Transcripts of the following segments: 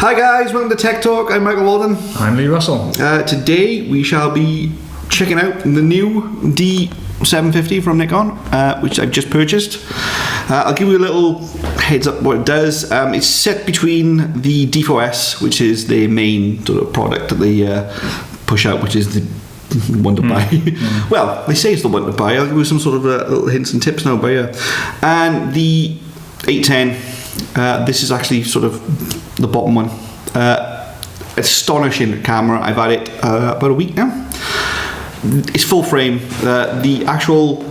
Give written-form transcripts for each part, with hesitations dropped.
Hi guys, welcome to Tech Talk. I'm Michael Walden. I'm Lee Russell. Today we shall be checking out the new D750 from Nikon, which I've just purchased. I'll give you a little heads up what it does. It's set between the D4S, which is the main sort of product that they push out, which is the one to buy. Well, they say it's the one to buy. I'll give you some sort of little hints and tips now, but yeah. And the 810, this is actually sort of the bottom one. Astonishing camera. I've had it about a week now. It's full frame. The actual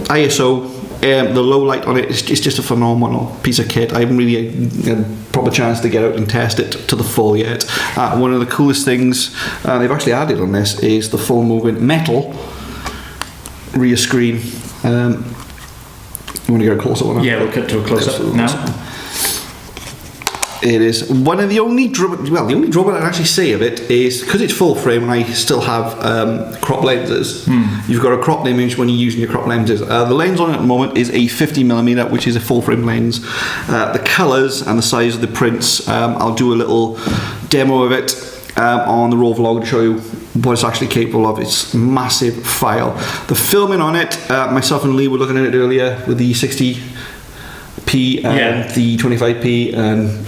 ISO, the low light on it is just a phenomenal piece of kit. I haven't really had a proper chance to get out and test it to the full yet. One of the coolest things they've actually added on this is the full moving metal rear screen. You want to get a closer one? Yeah, we'll get to a close-up now. It is one of the only drawback I actually say of it is because it's full frame and I still have crop lenses. You've got a cropped image when you're using your crop lenses. The lens on it at the moment is a 50mm, which is a full frame lens. The colours and the size of the prints, I'll do a little demo of it on the raw vlog to show you what it's actually capable of. It's a massive file. The filming on it, myself and Lee were looking at it earlier with the 60p and the 25p, and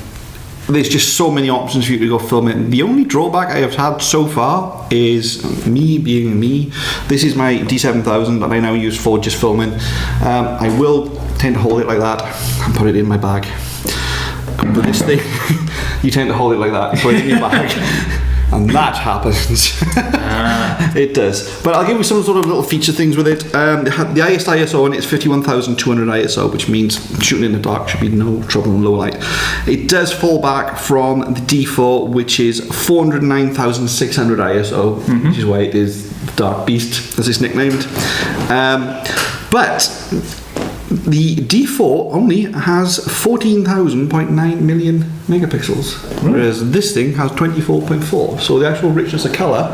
there's just so many options for you to go film it. The only drawback I have had so far is me being me. This is my D7000 that I now use for just filming. I will tend to hold it like that and put it in my bag. But this thing, you tend to hold it like that and put it in your bag. And that happens. It does. But I'll give you some sort of little feature things with it. The highest ISO on it is 51,200 ISO, which means shooting in the dark should be no trouble in low light. It does fall back from the D4, which is 409,600 ISO, which is why it is Dark Beast, as it's nicknamed. But the D4 only has 14,000.9 million megapixels, whereas this thing has 24.4. So the actual richness of colour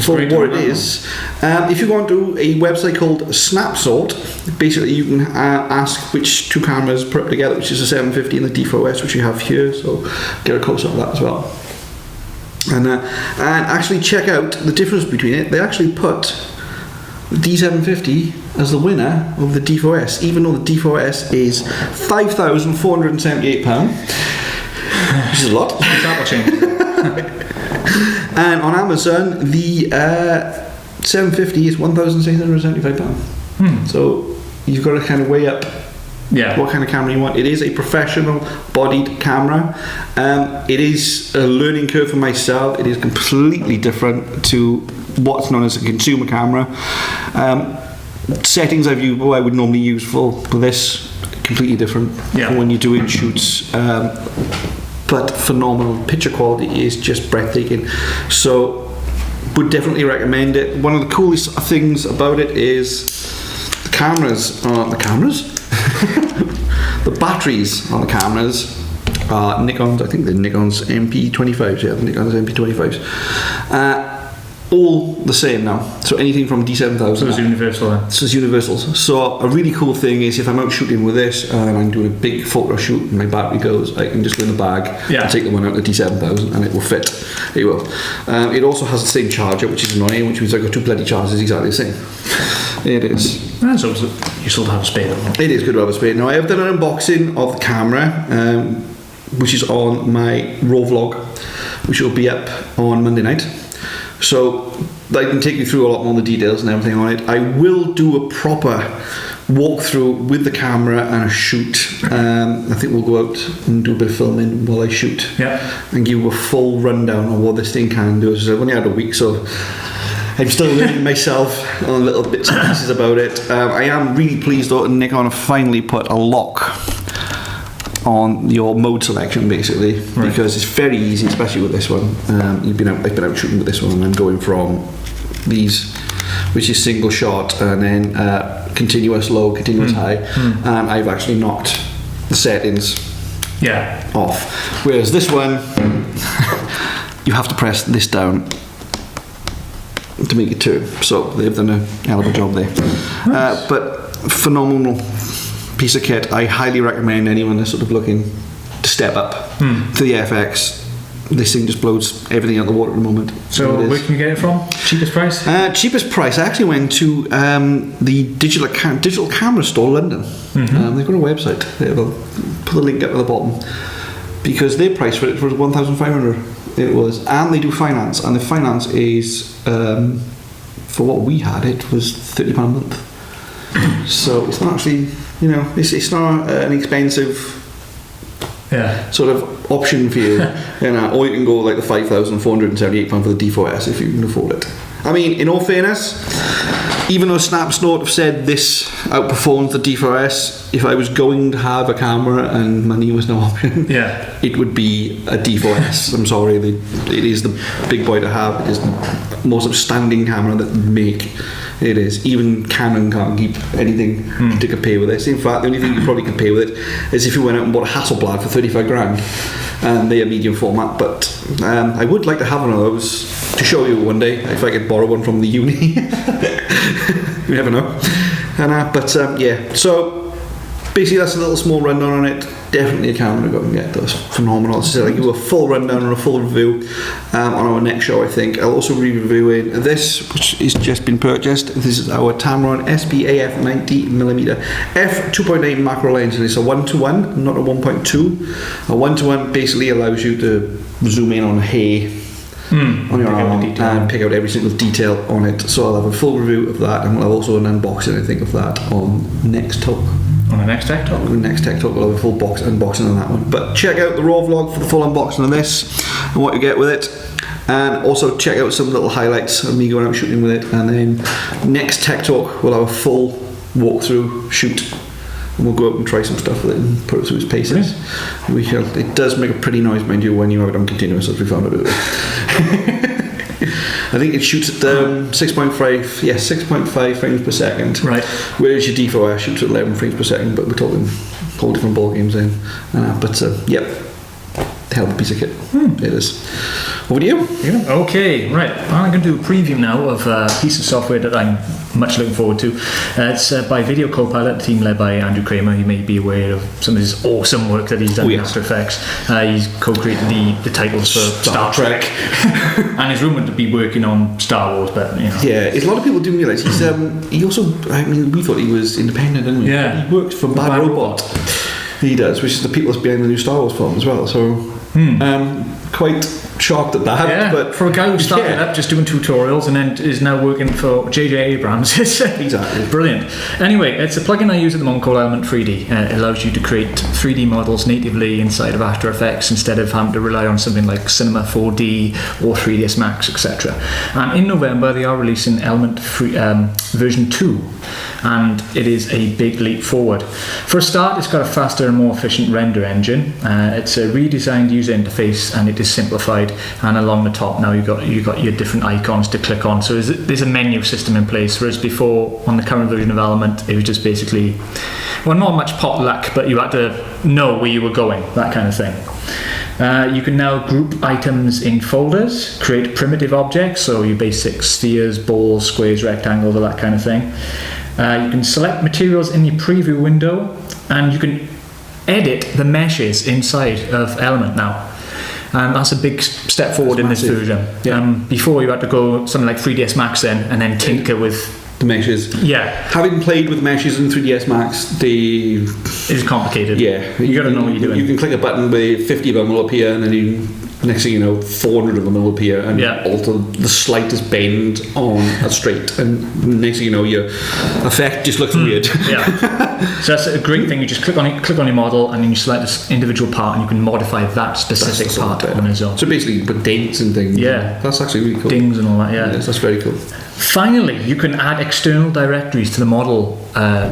for what it is. If you go onto a website called Snapsort, basically you can ask which two cameras put up together, which is the 750 and the D4S, which you have here. So get a close up of that as well. And actually check out the difference between it. They actually put the D750 as the winner of the D4S, even though the D4S is £5,478, which is a lot. And on Amazon, the 750 is £1,675. So you've got to kind of weigh up what kind of camera you want. It is a professional bodied camera. It is a learning curve for myself. It is completely different to what's known as a consumer camera. Settings I would normally use for this, completely different when you're doing shoots. But phenomenal. Picture quality is just breathtaking. So would definitely recommend it. One of the coolest things about it is the cameras. The batteries on the cameras are Nikon's. I think they're Nikon's MP25s. Yeah, Nikon's MP25s. All the same now. So anything from D7000. So it's universal then? So it's universals. So a really cool thing is if I'm out shooting with this and I'm doing a big photo shoot and my battery goes, I can just go in the bag and take the one out of the D7000 and it will fit. It will. It also has the same charger, which is annoying, which means I've got two bloody chargers exactly the same. It is. And so you still have a spare though. It is good to have a spare. Now I have done an unboxing of the camera, which is on my raw vlog, which will be up on Monday night. So I can take you through a lot more of the details and everything on it. I will do a proper walkthrough with the camera and a shoot. I think we'll go out and do a bit of filming while I shoot and give you a full rundown of what this thing can do. So I've only had a week, so I'm still learning myself on little bits and pieces about it. I am really pleased though Nikon have finally put a lock on your mode selection basically, because it's very easy, especially with this one. I've been out shooting with this one and I'm going from these, which is single shot, and then continuous low, continuous high, and I've actually knocked the settings off. Whereas this one, you have to press this down to make it turn. So they've done a hell of a job there. But phenomenal piece of kit. I highly recommend anyone that's sort of looking to step up to the FX. This thing just blows everything out of the water at the moment. So where can you get it from? Cheapest price? Cheapest price. I actually went to the digital camera store, London. They've got a website. They'll put the link up at the bottom because their price for it was 1,500. It was, and they do finance, and the finance is for what we had. It was £30 a month. So it's not actually, it's not an expensive. Yeah. Sort of option for you, or you can go like the £5,478 for the D4S if you can afford it. I mean, in all fairness, even though Snap Snort have said this outperforms the D4S, if I was going to have a camera and money was no option, it would be a D4S. I'm sorry, it is the big boy to have. It is the most outstanding camera that they make. It is. Even Canon can't keep anything to compare with this. In fact, the only thing you probably compare with it is if you went out and bought a Hasselblad for 35 grand, and they are medium format. But I would like to have one of those to show you one day if I could borrow one from the uni. You never know. But yeah, so basically that's a little small rundown on it. Definitely a camera to go and get. That's phenomenal. So I'll give you a full rundown and a full review on our next show, I think. I'll also be reviewing this, which has just been purchased. This is our Tamron SPAF 90mm f2.8 macro lens, and it's a 1:1, not a 1.2. A 1:1 basically allows you to zoom in on a hair on your arm and pick out every single detail on it. So I'll have a full review of that, and we'll have also an unboxing, I think, of that on next talk. On the next Tech Talk? On the next Tech Talk, we'll have a full unboxing on that one. But check out the raw vlog for the full unboxing of this and what you get with it. And also check out some little highlights of me going out shooting with it. And then next Tech Talk, we'll have a full walkthrough shoot. And we'll go out and try some stuff with it and put it through its paces. It does make a pretty noise, mind you, when you're out on continuous, as we found out. I think it shoots at 6.5 frames per second. Right. Whereas your D4S shoots at 11 frames per second, but we're talking whole different ball games then. Yep, hell of a piece of kit. It is. Over to you. Okay, right. I'm going to do a preview now of a piece of software that I'm much looking forward to. It's by Video Copilot, a team led by Andrew Kramer. You may be aware of some of his awesome work that he's done in After Effects. He's co-created the titles for Star Trek. And he's rumoured to be working on Star Wars, but Yeah, a lot of people do realise he's he also, I mean, we thought he was independent, didn't we? Yeah. He worked for Bad Robot. He does, which is the people that's behind the new Star Wars film as well. So quite shocked at that. Yeah, but for a guy who started up just doing tutorials and then is now working for J.J. Abrams. Exactly. Brilliant. Anyway, it's a plugin I use at the moment called Element 3D. It allows you to create 3D models natively inside of After Effects instead of having to rely on something like Cinema 4D or 3ds Max, etc. And in November they are releasing Element version 2, and it is a big leap forward. For a start, it's got a faster and more efficient render engine. It's a redesigned user interface and it is simplified, and along the top now you've got your different icons to click on, so there's a menu system in place, whereas before on the current version of Element it was just basically, well, not much potluck, but you had to know where you were going, that kind of thing. You can now group items in folders, create primitive objects, so your basic spheres, balls, squares, rectangles, all that kind of thing. You can select materials in the preview window, and you can edit the meshes inside of Element now. And that's a big step forward in this version. Yeah. Before you had to go something like 3ds Max and then tinker with the meshes. Yeah. Having played with meshes in 3ds Max, it's complicated. Yeah. You got to know what you're doing. You can click a button where 50 of them will appear, and then next thing you know, 400 of them will appear and alter the slightest bend on a straight, and next thing you know, your effect just looks weird. Yeah. So that's a great thing. You just click on your model, and then you select this individual part, and you can modify that specific part on its own. So basically, with dents and things. Yeah. That's actually really cool. Dings and all that. Yeah. Yes, that's very cool. Finally, you can add external directories to the model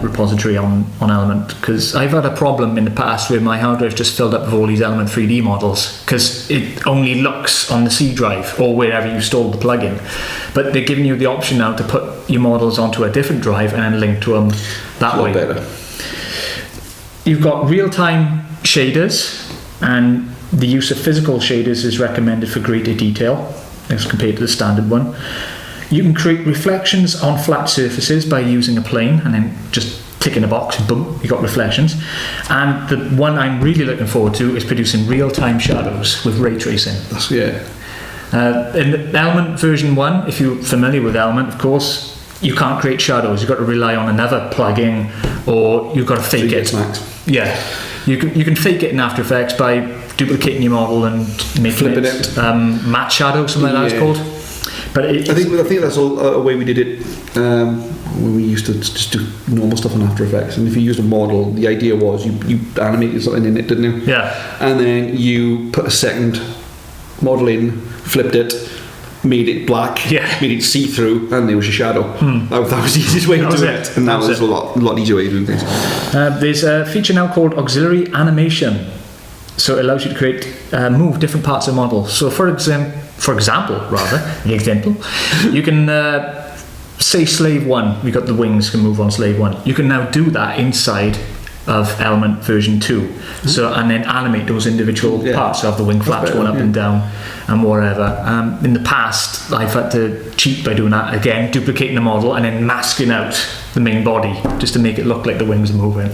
repository on Element, because I've had a problem in the past where my hard drive just filled up with all these Element 3D models because it only looks on the C drive or wherever you stored the plugin. But they're giving you the option now to put your models onto a different drive and then link to them that way. Better. You've got real-time shaders, and the use of physical shaders is recommended for greater detail as compared to the standard one. You can create reflections on flat surfaces by using a plane and then just tick in a box, boom, you got reflections. And the one I'm really looking forward to is producing real-time shadows with ray tracing. That's, yeah. In the Element version 1, if you're familiar with Element, of course, you can't create shadows. You've got to rely on another plugin, or you've got to fake it. Yeah, you can fake it in After Effects by duplicating your model and making it matte shadow, something like that it's called. But I think that's a way we did it when we used to just do normal stuff in After Effects. And if you used a model, the idea was you animated something in it, didn't you? Yeah. And then you put a second model in, flipped it, made it black, made it see-through, and there was your shadow. That was the easiest way to do it. And that was a lot easier way of doing things. There's a feature now called auxiliary animation. So it allows you to create, move different parts of the model. So for example, you can say Slave 1, we got the wings can move on Slave 1. You can now do that inside of Element version 2. So, and then animate those individual parts of the wing flaps going up and down and whatever. In the past, I've had to cheat by doing that again, duplicating the model and then masking out the main body just to make it look like the wings are moving.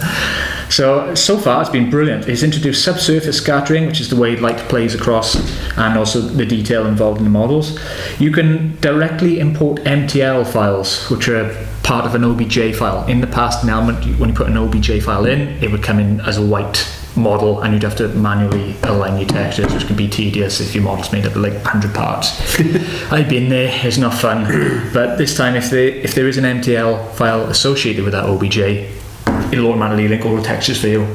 So far it's been brilliant. It's introduced subsurface scattering, which is the way light plays across, and also the detail involved in the models. You can directly import MTL files, which are part of an OBJ file. In the past, in Element, when you put an OBJ file in, it would come in as a white model, and you'd have to manually align your textures, which can be tedious if your model's made up of like 100 parts. I've been there, it's not fun. But this time, if there is an MTL file associated with that OBJ, it'll automatically link all the textures for you,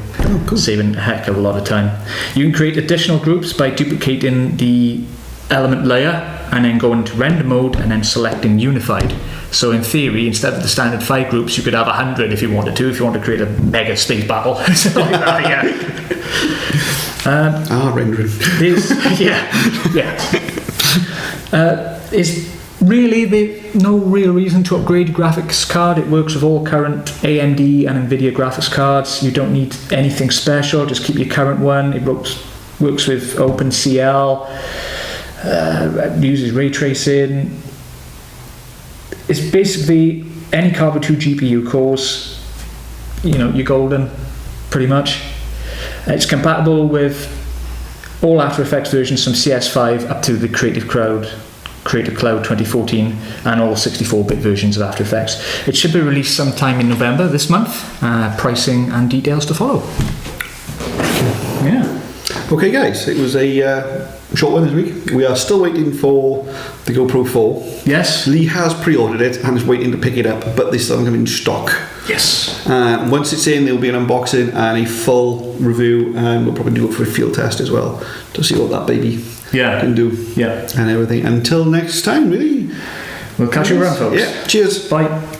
saving a heck of a lot of time. You can create additional groups by duplicating the element layer and then going to render mode and then selecting unified. So in theory, instead of the standard 5 groups, you could have 100 if you wanted to, if you want to create a mega space battle. Something like that, rendering. Is really no real reason to upgrade your graphics card. It works with all current AMD and NVIDIA graphics cards. You don't need anything special, just keep your current one. It works with OpenCL, uses ray tracing. It's basically any card with 2 GPU cores, you're golden, pretty much. It's compatible with all After Effects versions from CS5 up to the Creative Cloud 2014 and all 64-bit versions of After Effects. It should be released sometime in November this month. Pricing and details to follow. Yeah. Okay, guys, it was a short one this week. We are still waiting for the GoPro 4. Yes. Lee has pre-ordered it and is waiting to pick it up, but they still haven't come in stock. Yes. Once it's in, there'll be an unboxing and a full review, and we'll probably do it for a field test as well to see what that baby can do. Yeah. And everything. Until next time, really. We'll catch you around, folks. Yeah. Cheers. Bye.